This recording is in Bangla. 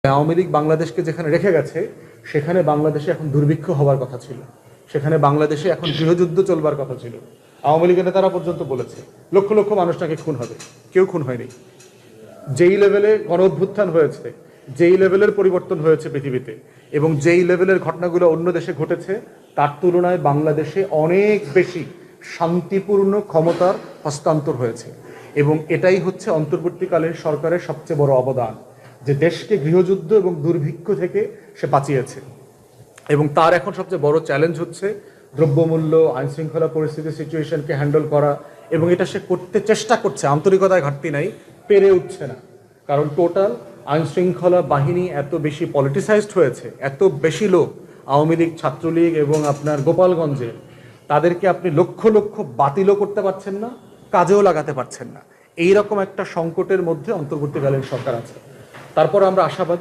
আওয়ামী লীগ বাংলাদেশকে যেখানে রেখে গেছে সেখানে বাংলাদেশে এখন দুর্ভিক্ষ হওয়ার কথা ছিল, সেখানে বাংলাদেশে এখন গৃহযুদ্ধ চলবার কথা ছিল। আওয়ামী লীগের নেতারা পর্যন্ত বলেছে লক্ষ লক্ষ মানুষ নাকি খুন হবে, কেউ খুন হয়নি। যেই লেভেলে গণ অভ্যুত্থান হয়েছে, যেই লেভেলের পরিবর্তন হয়েছে পৃথিবীতে, এবং যেই লেভেলের ঘটনাগুলো অন্য দেশে ঘটেছে, তার তুলনায় বাংলাদেশে অনেক বেশি শান্তিপূর্ণ ক্ষমতার হস্তান্তর হয়েছে। এবং এটাই হচ্ছে অন্তর্বর্তীকালীন সরকারের সবচেয়ে বড় অবদান, যে দেশকে গৃহযুদ্ধ এবং দুর্ভিক্ষ থেকে সে বাঁচিয়েছে। এবং তার এখন সবচেয়ে বড় চ্যালেঞ্জ হচ্ছে দ্রব্যমূল্য, আইনশৃঙ্খলা পরিস্থিতির সিচুয়েশনকে হ্যান্ডেল করা। এবং এটা সে করতে চেষ্টা করছে, আন্তরিকতায় ঘাটতি নাই, পেরে উঠছে না। কারণ টোটাল আইনশৃঙ্খলা বাহিনী এত বেশি পলিটিসাইজড হয়েছে, এত বেশি লোক, আওয়ামী লীগ, ছাত্রলীগ এবং আপনার গোপালগঞ্জে, তাদেরকে আপনি লক্ষ লক্ষ বাতিলও করতে পারছেন না, কাজেও লাগাতে পারছেন না। এইরকম একটা সংকটের মধ্যে অন্তর্বর্তীকালীন সরকার আছে। তারপর আমরা আশাবাদী